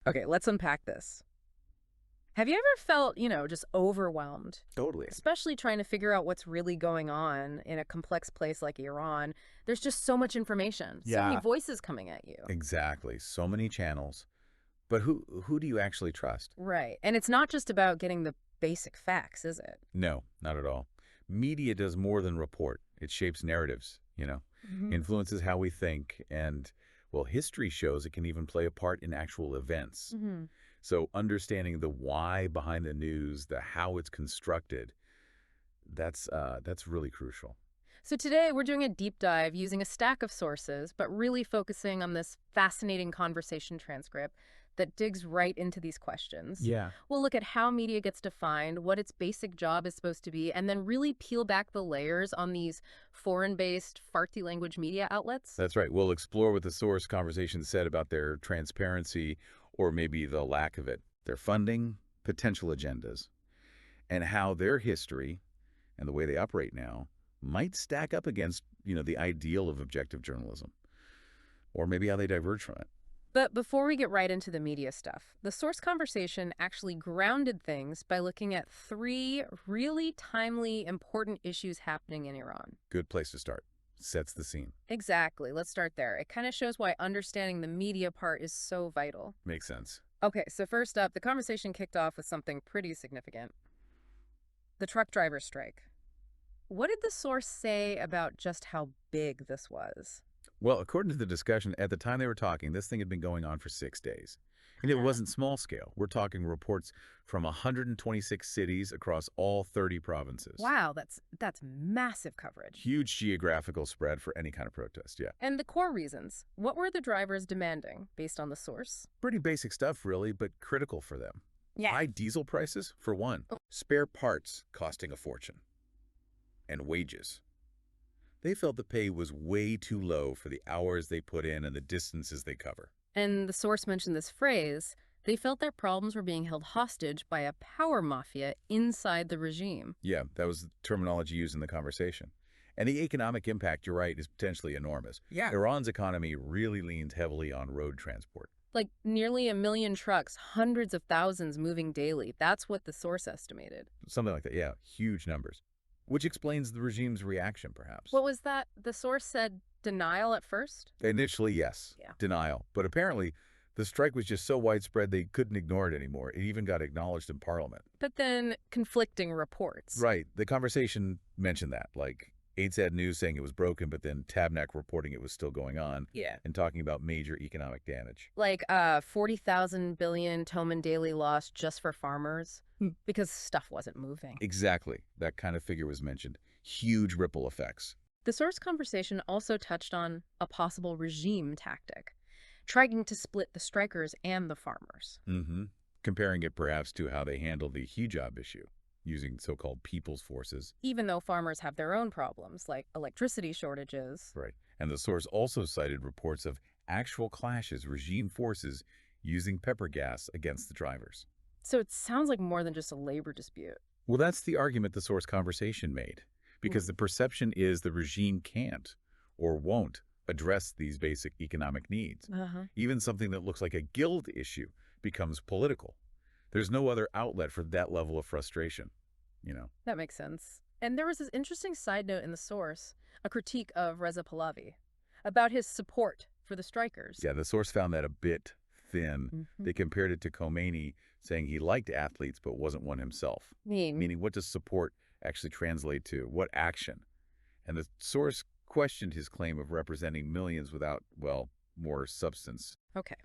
Okay, let's unpack this. Have you ever felt, just overwhelmed, Totally. especially trying to figure out what's really going on in a complex place like Iran? There's just so much information, so many Yeah, voices coming at you. exactly. So many channels. But who do you actually trust? Right. And it's not just about getting the basic facts, is it? No, not at all. Media does more than report. It shapes narratives, Hmm. influences how we think, and, well, history shows it can even play a part in actual events. Hmm. So understanding the why behind the news, the how it's constructed, that's really crucial. So today we're doing a deep dive using a stack of sources, but really focusing on this fascinating conversation transcript that digs right into these questions. Yeah. We'll look at how media gets defined, what its basic job is supposed to be, and then really peel back the layers on these foreign-based Farsi language media outlets. That's right. We'll explore what the source conversation said about their transparency or maybe the lack of it, their funding, potential agendas, and how their history and the way they operate now might stack up against, the ideal of objective journalism, or maybe how they diverge from it. But before we get right into the media stuff, the source conversation actually grounded things by looking at three really timely, important issues happening in Iran. Good place to start. Sets the scene. Exactly. Let's start there. It kind of shows why understanding the media part is so vital. Makes sense. Okay, so first up, the conversation kicked off with something pretty significant: the truck driver strike. What did the source say about just how big this was? Well, according to the discussion, at the time they were talking, this thing had been going on for 6 days. And it Uh-huh. wasn't small scale. We're talking reports from 126 cities across all 30 provinces. Wow, that's massive coverage. Huge geographical spread for any kind of protest, yeah. And the core reasons. What were the drivers demanding based on the source? Pretty basic stuff, really, but critical for them. Yeah. High diesel prices, for one. Spare parts costing a fortune. And wages. They felt the pay was way too low for the hours they put in and the distances they cover. And the source mentioned this phrase: they felt their problems were being held hostage by a power mafia inside the regime. Yeah, that was the terminology used in the conversation. And the economic impact, you're right, is potentially enormous. Yeah. Iran's economy really leans heavily on road transport. Like nearly 1 million trucks, hundreds of thousands moving daily. That's what the source estimated. Something like that, yeah, huge numbers. Which explains the regime's reaction, perhaps. What was that? The source said denial at first? Initially, yes, Yeah. denial. But apparently, the strike was just so widespread they couldn't ignore it anymore. It even got acknowledged in Parliament. But then conflicting reports. Right. The conversation mentioned that, like AidSat News saying it was broken, but then Tabnak reporting it was still going on Yeah. and talking about major economic damage. Like 40,000 billion Toman daily loss just for farmers because stuff wasn't moving. Exactly. That kind of figure was mentioned. Huge ripple effects. The source conversation also touched on a possible regime tactic, trying to split the strikers and the farmers. Comparing it perhaps to how they handled the hijab issue, using so-called people's forces. Even though farmers have their own problems, like electricity shortages. Right. And the source also cited reports of actual clashes, regime forces using pepper gas against the drivers. So it sounds like more than just a labor dispute. Well, that's the argument the source conversation made, because the perception is the regime can't or won't address these basic economic needs. Uh-huh. Even something that looks like a guild issue becomes political. There's no other outlet for that level of frustration. That makes sense. And there was this interesting side note in the source, a critique of Reza Pahlavi, about his support for the strikers. Yeah, the source found that a bit thin. Mhm. They compared it to Khomeini, saying he liked athletes but wasn't one himself. Meaning, what does support actually translate to? What action? And the source questioned his claim of representing millions without, well, more substance. Okay.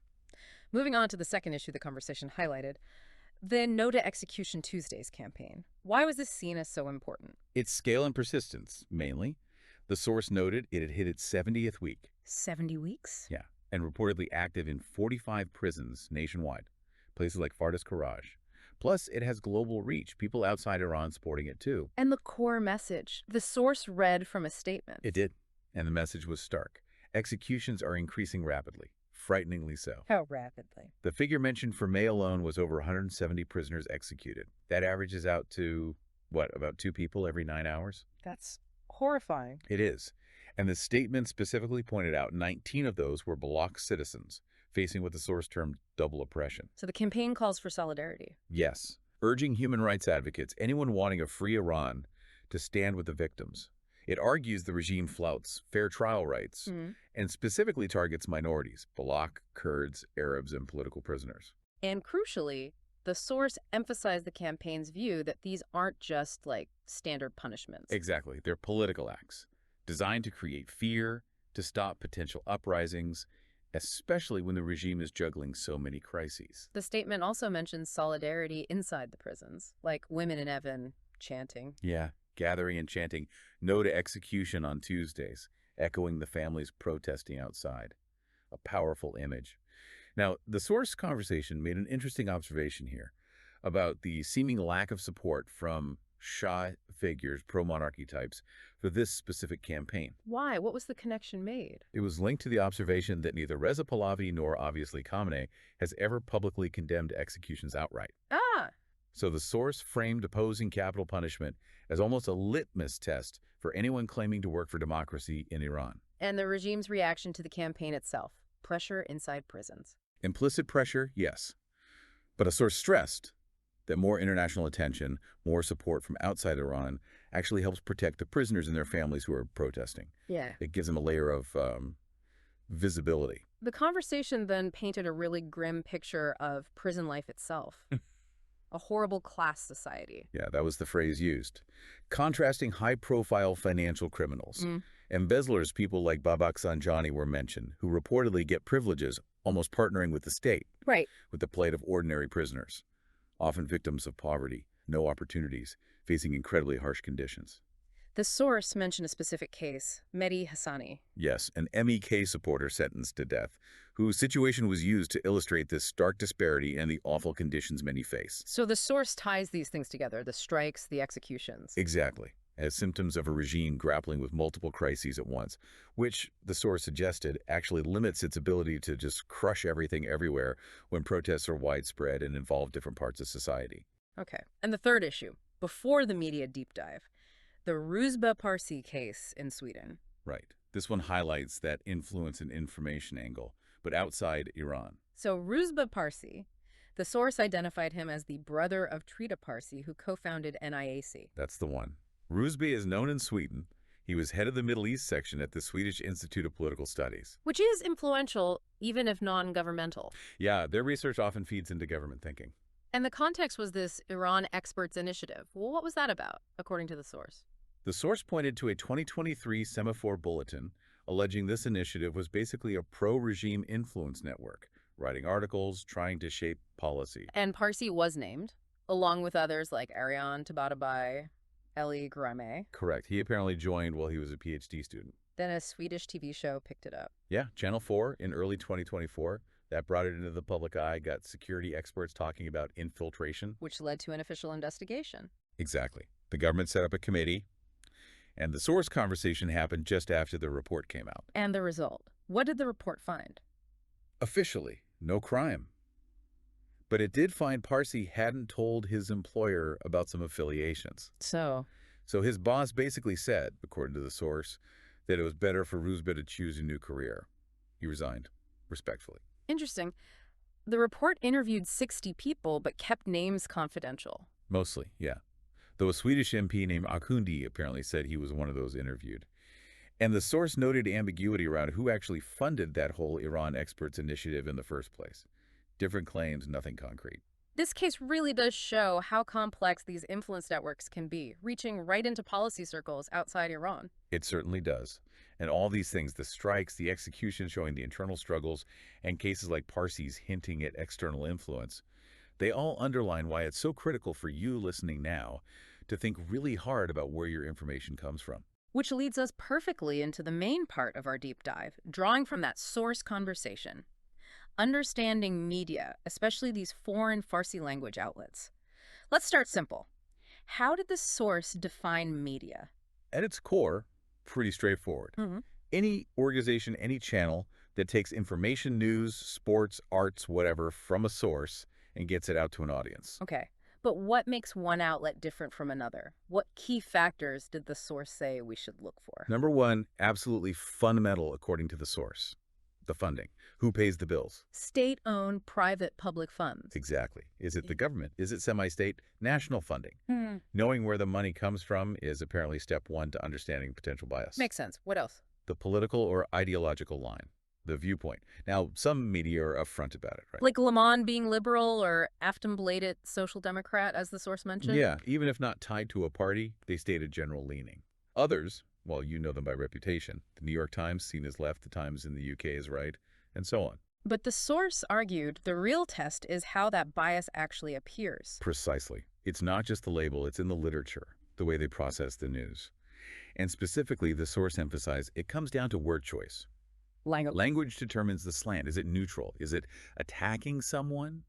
Moving on to the second issue the conversation highlighted, the No to Execution Tuesdays campaign. Why was this seen as so important? Its scale and persistence, mainly. The source noted it had hit its 70th week. 70 weeks? Yeah, and reportedly active in 45 prisons nationwide, places like Fardas Karaj. Plus, it has global reach, people outside Iran supporting it too. And the core message. The source read from a statement. It did, and the message was stark. Executions are increasing rapidly, frighteningly so. How rapidly? The figure mentioned for May alone was over 170 prisoners executed. That averages out to, what, about 2 people every 9 hours? That's horrifying. It is. And the statement specifically pointed out 19 of those were Balak citizens, facing what the source termed double oppression. So the campaign calls for solidarity. Yes, urging human rights advocates, anyone wanting a free Iran, to stand with the victims. It argues the regime flouts fair trial rights and specifically targets minorities, Balak, Kurds, Arabs, and political prisoners. And crucially, the source emphasized the campaign's view that these aren't just like standard punishments. Exactly. They're political acts designed to create fear, to stop potential uprisings, especially when the regime is juggling so many crises. The statement also mentions solidarity inside the prisons, like women in Evan chanting. Yeah, gathering and chanting "No to execution" on Tuesdays, echoing the families protesting outside. A powerful image. Now, the source conversation made an interesting observation here about the seeming lack of support from Shah figures, pro-monarchy types, for this specific campaign. Why? What was the connection made? It was linked to the observation that neither Reza Pahlavi nor obviously Khamenei has ever publicly condemned executions outright. Ah, So the source framed opposing capital punishment as almost a litmus test for anyone claiming to work for democracy in Iran. and the regime's reaction to the campaign itself, pressure inside prisons. Implicit pressure, yes. But a source stressed that more international attention, more support from outside Iran actually helps protect the prisoners and their families who are protesting. Yeah. It gives them a layer of visibility. The conversation then painted a really grim picture of prison life itself. A horrible class society. Yeah, that was the phrase used. Contrasting high-profile financial criminals. Embezzlers, people like Babak Sanjani, were mentioned, who reportedly get privileges, almost partnering with the state, Right. with the plight of ordinary prisoners, often victims of poverty, no opportunities, facing incredibly harsh conditions. The source mentioned a specific case, Mehdi Hassani. Yes, an MEK supporter sentenced to death, whose situation was used to illustrate this stark disparity and the awful conditions many face. So the source ties these things together, the strikes, the executions. Exactly, as symptoms of a regime grappling with multiple crises at once, which, the source suggested, actually limits its ability to just crush everything everywhere when protests are widespread and involve different parts of society. Okay. And the third issue, before the media deep dive, the Ruzba Parsi case in Sweden. Right. This one highlights that influence and information angle, but outside Iran. So Ruzba Parsi, the source identified him as the brother of Trita Parsi, who co-founded NIAC. That's the one. Rusby is known in Sweden. He was head of the Middle East section at the Swedish Institute of Political Studies. Which is influential, even if non-governmental. Yeah, their research often feeds into government thinking. And the context was this Iran Experts Initiative. Well, what was that about, according to the source? The source pointed to a 2023 Semaphore bulletin alleging this initiative was basically a pro-regime influence network, writing articles, trying to shape policy. And Parsi was named, along with others like Ariane Tabatabai, Eli Grame. Correct. He apparently joined while he was a PhD student. Then a Swedish TV show picked it up. Yeah, Channel 4 in early 2024. That brought it into the public eye, got security experts talking about infiltration. Which led to an official investigation. Exactly. The government set up a committee, and the source conversation happened just after the report came out. And the result. What did the report find? Officially, no crime. But it did find Parsi hadn't told his employer about some affiliations. So his boss basically said, according to the source, that it was better for Rusba to choose a new career. He resigned, respectfully. interesting. The report interviewed 60 people, but kept names confidential. Mostly, yeah. Though a Swedish MP named Akundi apparently said he was one of those interviewed. And the source noted ambiguity around who actually funded that whole Iran Experts Initiative in the first place. Different claims, nothing concrete. This case really does show how complex these influence networks can be, reaching right into policy circles outside Iran. It certainly does. And all these things, the strikes, the executions showing the internal struggles, and cases like Parsi's hinting at external influence, they all underline why it's so critical for you listening now to think really hard about where your information comes from. Which leads us perfectly into the main part of our deep dive, drawing from that source conversation. Understanding media, especially these foreign Farsi language outlets. Let's start simple. How did the source define media? At its core, pretty straightforward. Any organization, any channel that takes information, news, sports, arts, whatever, from a source and gets it out to an audience. Okay, but what makes one outlet different from another? What key factors did the source say we should look for? Number one, absolutely fundamental according to the source, The funding. Who pays the bills? State-owned private public funds. Exactly. Is it the government? Is it semi-state? National funding. Hmm. Knowing where the money comes from is apparently step one to understanding potential bias. Makes sense. What else? The political or ideological line. The viewpoint. Now, some media are upfront about it, right? Like Le Monde being liberal or Aftonbladet social democrat, as the source mentioned? Yeah, even if not tied to a party, they state a general leaning. Others, well, you know them by reputation. The New York Times, seen as left, the Times in the UK is right, and so on. But the source argued the real test is how that bias actually appears. Precisely. It's not just the label, it's in the literature, the way they process the news. And specifically, the source emphasized it comes down to word choice. Language determines the slant. Is it neutral? Is it attacking someone,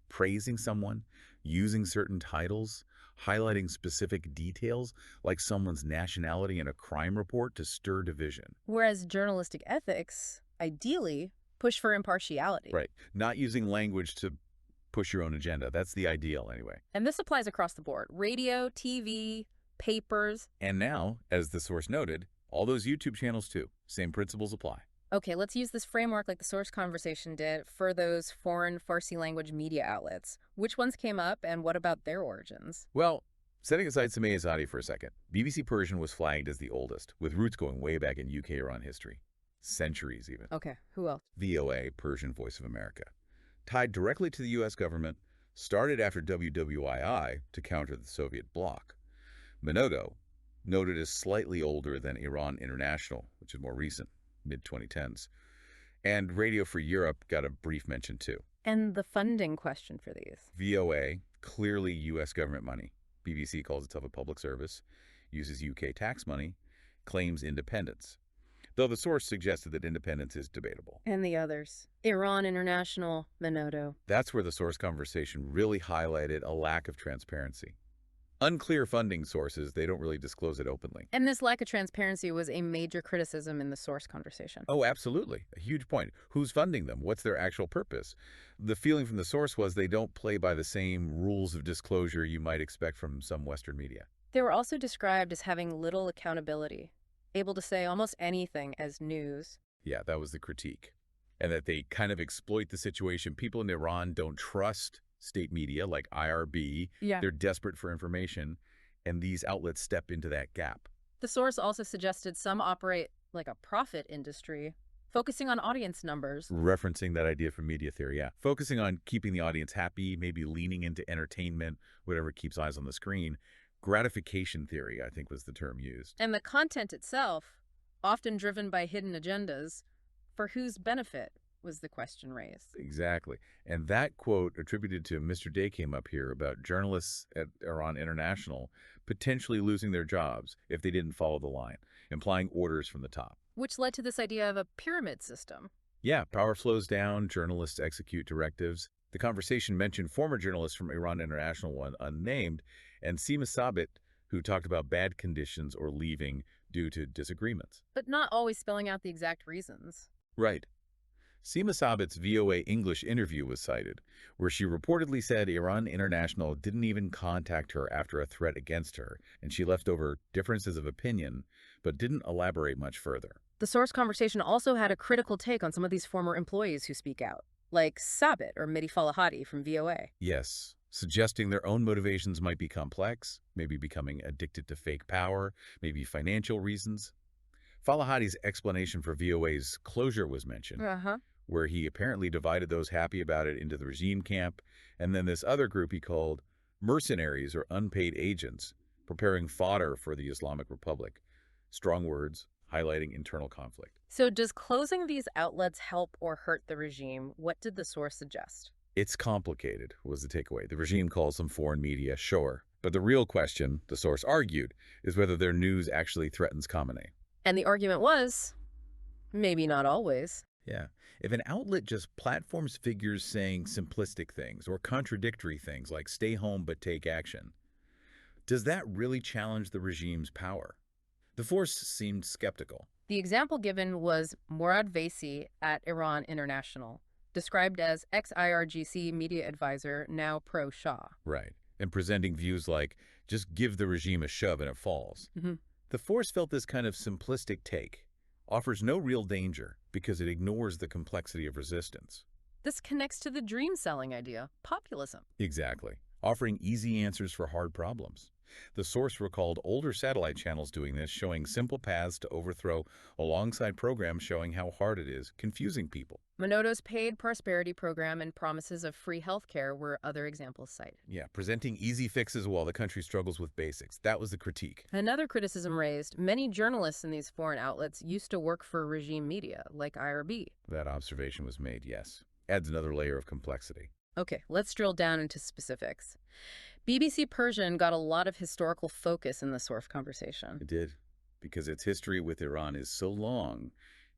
praising someone, using certain titles, highlighting specific details, like someone's nationality in a crime report to stir division? Whereas journalistic ethics, ideally, push for impartiality. Right. Not using language to push your own agenda. That's the ideal, anyway. And this applies across the board. Radio, TV, papers. And now, as the source noted, all those YouTube channels too. Same principles apply. Okay, let's use this framework like the source conversation did for those foreign Farsi language media outlets. Which ones came up and what about their origins? Well, setting aside Soheila Dashti for a second, BBC Persian was flagged as the oldest, with roots going way back in UK Iran history. Centuries, even. Okay, who else? VOA, Persian Voice of America. Tied directly to the U.S. government, started after WWII to counter the Soviet bloc. Minodo, noted as slightly older than Iran International, which is more recent, mid-2010s. And Radio Free Europe got a brief mention too. And the funding question for these? VOA, clearly U.S. government money. BBC calls itself a public service, uses UK tax money, claims independence. Though the source suggested that independence is debatable. And the others? Iran International, Minodo. That's where the source conversation really highlighted a lack of transparency. Unclear funding sources, they don't really disclose it openly. And this lack of transparency was a major criticism in the source conversation. Oh, absolutely. A huge point. Who's funding them? What's their actual purpose? The feeling from the source was they don't play by the same rules of disclosure you might expect from some Western media. They were also described as having little accountability, able to say almost anything as news. Yeah, that was the critique. And that they kind of exploit the situation. People in Iran don't trust state media like IRB. Yeah. They're desperate for information, and these outlets step into that gap. The source also suggested some operate like a profit industry, focusing on audience numbers. Referencing that idea from media theory, yeah. Focusing on keeping the audience happy, maybe leaning into entertainment, whatever keeps eyes on the screen. Gratification theory, I think, was the term used. And the content itself, often driven by hidden agendas, for whose benefit was the question raised. Exactly. And that quote attributed to Mr. Day came up here about journalists at Iran International potentially losing their jobs if they didn't follow the line, implying orders from the top. Which led to this idea of a pyramid system. Yeah, power flows down, journalists execute directives. The conversation mentioned former journalists from Iran International, one unnamed, and Seema Sabit, who talked about bad conditions or leaving due to disagreements. But not always spelling out the exact reasons. Right. Seema Sabit's VOA English interview was cited, where she reportedly said Iran International didn't even contact her after a threat against her, and she left over differences of opinion, but didn't elaborate much further. The source conversation also had a critical take on some of these former employees who speak out, like Sabit or Mehdi Falahati from VOA. Yes, suggesting their own motivations might be complex, maybe becoming addicted to fake power, maybe financial reasons. Falahati's explanation for VOA's closure was mentioned, where he apparently divided those happy about it into the regime camp, and then this other group he called mercenaries or unpaid agents, preparing fodder for the Islamic Republic. Strong words, highlighting internal conflict. So does closing these outlets help or hurt the regime? What did the source suggest? It's complicated, was the takeaway. The regime calls them foreign media, sure. But the real question, the source argued, is whether their news actually threatens Khamenei. And the argument was, maybe not always. Yeah. If an outlet just platforms figures saying simplistic things or contradictory things like stay home but take action, does that really challenge the regime's power? The force seemed skeptical. The example given was Morad Vaisi at Iran International, described as ex-IRGC media advisor, now pro-Shah. Right. And presenting views like, just give the regime a shove and it falls. The force felt this kind of simplistic take offers no real danger, because it ignores the complexity of resistance. This connects to the dream selling idea, populism. Exactly, offering easy answers for hard problems. The source recalled older satellite channels doing this, showing simple paths to overthrow alongside programs showing how hard it is, confusing people. Moneto's paid prosperity program and promises of free healthcare were other examples cited. Yeah, presenting easy fixes while the country struggles with basics. That was the critique. Another criticism raised, many journalists in these foreign outlets used to work for regime media, like IRB. That observation was made, yes. Adds another layer of complexity. Okay, let's drill down into specifics. BBC Persian got a lot of historical focus in the source conversation. It did, because its history with Iran is so long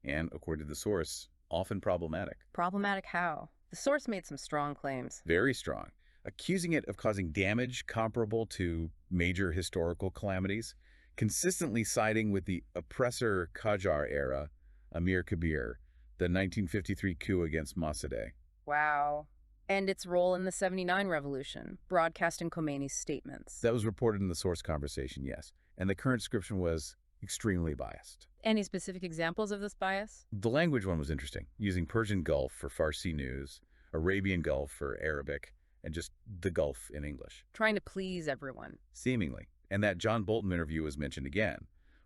and, according to the source, often problematic. Problematic how? The source made some strong claims. Very strong, accusing it of causing damage comparable to major historical calamities, consistently siding with the oppressor Qajar era, Amir Kabir, the 1953 coup against Mossadegh. Wow. And its role in the 79 revolution, broadcasting Khomeini's statements. That was reported in the source conversation, yes, and the current description was extremely biased. Any specific examples of this bias? The language one was interesting, using Persian Gulf for Farsi news, Arabian Gulf for Arabic, and just the Gulf in English. Trying to please everyone. Seemingly. And that John Bolton interview was mentioned again,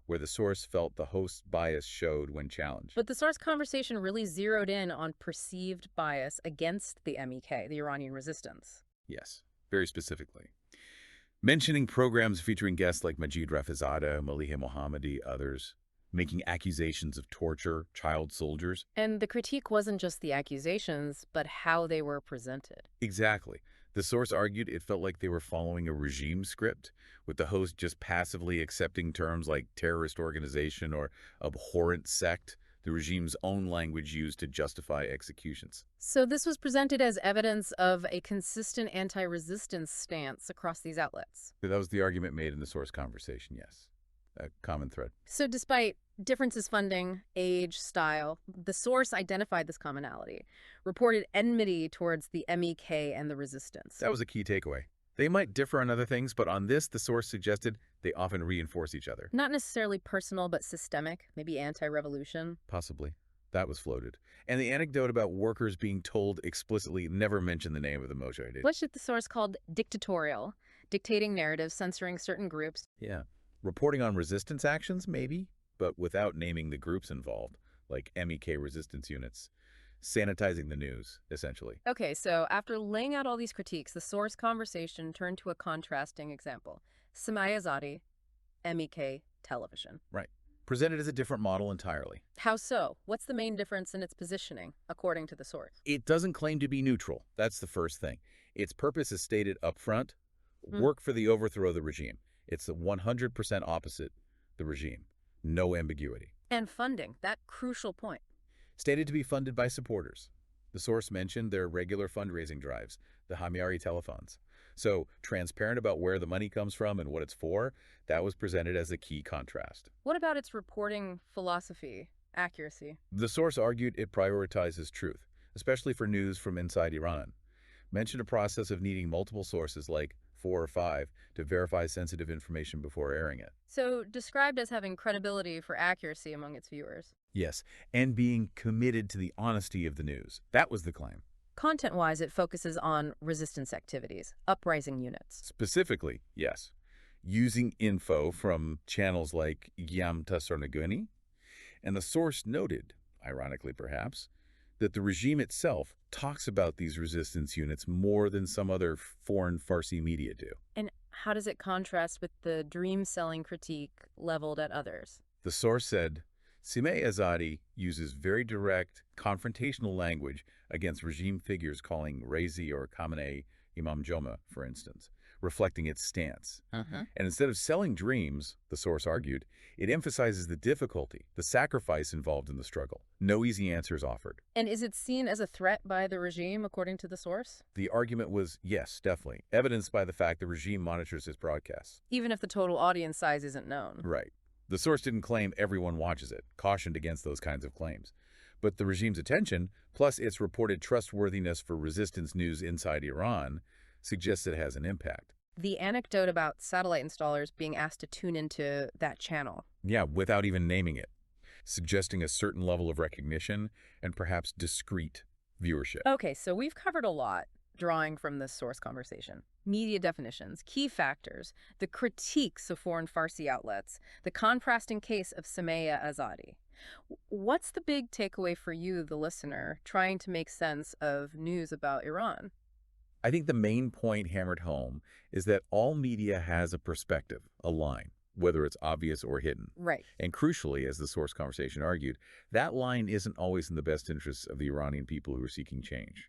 where the source felt the host's bias showed when challenged. But the source conversation really zeroed in on perceived bias against the MEK, the Iranian resistance. Yes, very specifically. Mentioning programs featuring guests like Majid Rafizadeh, Maliha Mohammadi, others, making accusations of torture, child soldiers. And the critique wasn't just the accusations, but how they were presented. Exactly. The source argued it felt like they were following a regime script, with the host just passively accepting terms like terrorist organization or abhorrent sect, the regime's own language used to justify executions. So this was presented as evidence of a consistent anti-resistance stance across these outlets. That was the argument made in the source conversation, yes. A common thread. So despite differences funding, age, style, the source identified this commonality, reported enmity towards the MEK and the resistance. That was a key takeaway. They might differ on other things, but on this, the source suggested they often reinforce each other. Not necessarily personal, but systemic, maybe anti-revolution. Possibly. That was floated. And the anecdote about workers being told explicitly never mentioned the name of the mujahideen. What should the source called dictatorial, dictating narratives, censoring certain groups? Yeah. Reporting on resistance actions, maybe, but without naming the groups involved, like MEK resistance units. Sanitizing the news, essentially. Okay, so after laying out all these critiques, the source conversation turned to a contrasting example. Soheila Dashti, MEK television. Right. Presented as a different model entirely. How so? What's the main difference in its positioning, according to the source? It doesn't claim to be neutral. That's the first thing. Its purpose is stated up front, work for the overthrow of the regime. It's 100% opposite the regime. No ambiguity. And funding, that crucial point. Stated to be funded by supporters. The source mentioned their regular fundraising drives, the Hamiari telethons. So, transparent about where the money comes from and what it's for, that was presented as a key contrast. What about its reporting philosophy, accuracy? The source argued it prioritizes truth, especially for news from inside Iran. Mentioned a process of needing multiple sources, like 4 or 5, to verify sensitive information before airing it. So, described as having credibility for accuracy among its viewers. Yes, and being committed to the honesty of the news. That was the claim. Content-wise, it focuses on resistance activities, uprising units. Specifically, yes, using info from channels like Yam Tasarnaguni, and the source noted, ironically perhaps, that the regime itself talks about these resistance units more than some other foreign Farsi media do. And how does it contrast with the dream-selling critique leveled at others? The source said, Soheila Dashti uses very direct, confrontational language against regime figures calling Raisi or Khamenei Imam Joma, for instance, reflecting its stance. And instead of selling dreams, the source argued, it emphasizes the difficulty, the sacrifice involved in the struggle. No easy answers offered. And is it seen as a threat by the regime, according to the source? The argument was, yes, definitely, evidenced by the fact the regime monitors its broadcasts. Even if the total audience size isn't known. Right. The source didn't claim everyone watches it, cautioned against those kinds of claims. But the regime's attention, plus its reported trustworthiness for resistance news inside Iran, suggests it has an impact. The anecdote about satellite installers being asked to tune into that channel. Yeah, without even naming it. suggesting a certain level of recognition and perhaps discrete viewership. Okay, so we've covered a lot drawing from this source conversation. Media definitions, key factors, the critiques of foreign Farsi outlets, the contrasting case of Soheila Dashti. What's the big takeaway for you, the listener, trying to make sense of news about Iran? I think the main point hammered home is that all media has a perspective, a line, whether it's obvious or hidden. Right. And crucially, as the source conversation argued, that line isn't always in the best interests of the Iranian people who are seeking change.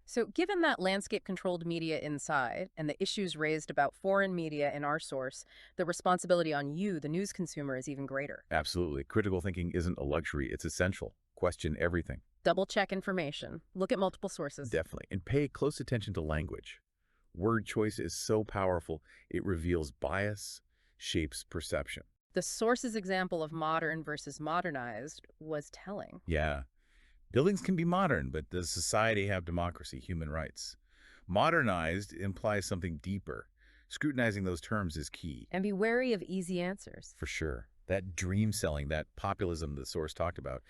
So given that landscape-controlled media inside and the issues raised about foreign media in our source, the responsibility on you, the news consumer, is even greater. Absolutely. Critical thinking isn't a luxury. It's essential. Question everything. Double-check information. Look at multiple sources. Definitely. And pay close attention to language. Word choice is so powerful, it reveals bias, shapes perception. The source's example of modern versus modernized was telling. Yeah. Buildings can be modern, but does society have democracy, human rights? Modernized implies something deeper. Scrutinizing those terms is key. And be wary of easy answers. For sure. That dream selling, that populism the source talked about.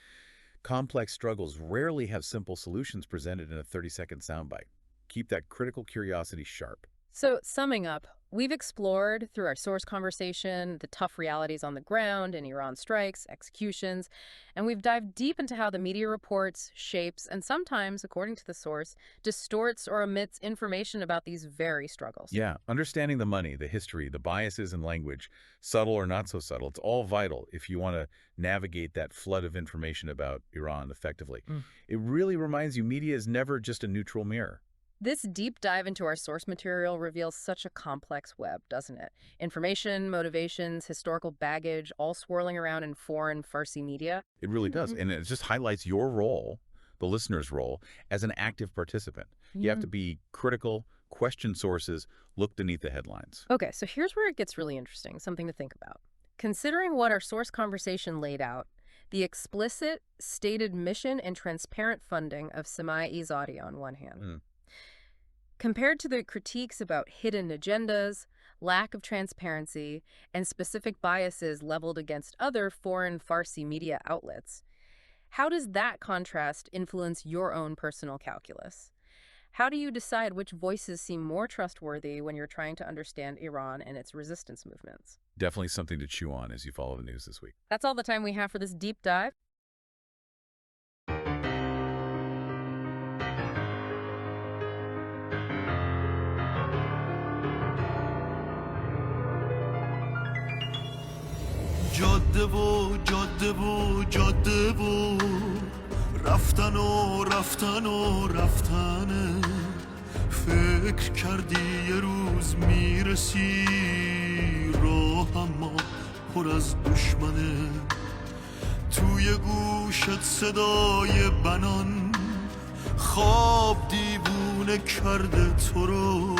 Complex struggles rarely have simple solutions presented in a 30-second soundbite. Keep that critical curiosity sharp. So, summing up, we've explored through our source conversation the tough realities on the ground in Iran strikes, executions, and we've dived deep into how the media reports, shapes, and sometimes, according to the source, distorts or omits information about these very struggles. Yeah, understanding the money, the history, the biases in language, subtle or not so subtle, it's all vital if you want to navigate that flood of information about Iran effectively. It really reminds you media is never just a neutral mirror. This deep dive into our source material reveals such a complex web, doesn't it? Information, motivations, historical baggage, all swirling around in foreign Farsi media. It really does. And it just highlights your role, the listener's role, as an active participant. You have to be critical, question sources, look beneath the headlines. Okay, so here's where it gets really interesting, something to think about. Considering what our source conversation laid out, the explicit, stated mission and transparent funding of Soheila Dashti on one hand, compared to the critiques about hidden agendas, lack of transparency, and specific biases leveled against other foreign Farsi media outlets, how does that contrast influence your own personal calculus? How do you decide which voices seem more trustworthy when you're trying to understand Iran and its resistance movements? Definitely something to chew on as you follow the news this week. That's all the time we have for this deep dive. جاده و جاده و جاده و رفتن و رفتن و رفتنه فکر کردی یه روز میرسی راه اما پر از دشمنه توی گوشت صدای بنان خواب دیوونه کرده تو رو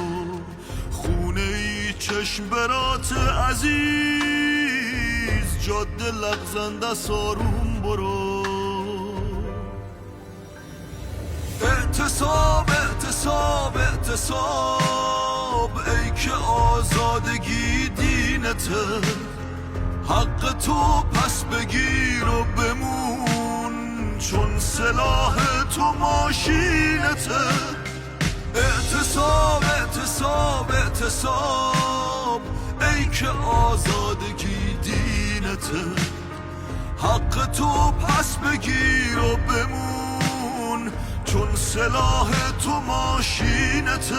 خونه ای چشم برات عزیز جاده لغزنده ساروم برو اعتصاب اعتصاب اعتصاب ای که آزادگی دینته حق تو پس بگیر و بمون چون سلاح تو ماشینته اعتصاب اعتصاب اعتصاب ای که آزادگی دینته حق تو پس بگیر و بمون چون سلاح تو ماشینته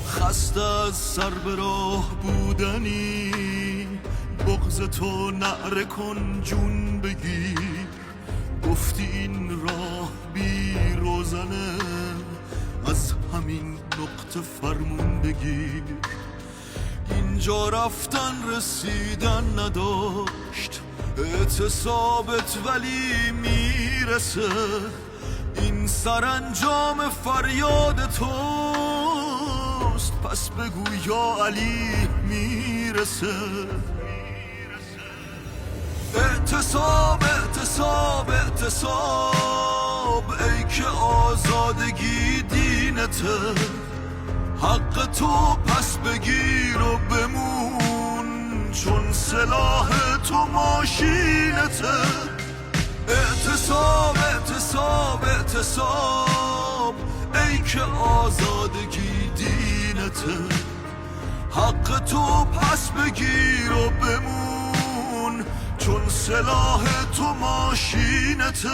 خسته از سر به راه بودنی بغض تو نعره کن جون بگیر گفتی این راه بی روزنه از همین نقطه فرمون بگیر اینجا رفتن رسیدن نداشت اعتصابت ولی میرسه این سرانجام فریاد توست پس بگو یا علی میرسه اعتصاب اعتصاب اعتصاب ای که آزادگی دینته حق تو پس بگیر و بمون چون سلاح تو ماشینته اعتصاب اعتصاب اعتصاب ای که آزادگی دینته حق تو پس بگیر و بمون چون سلاح تو ماشینته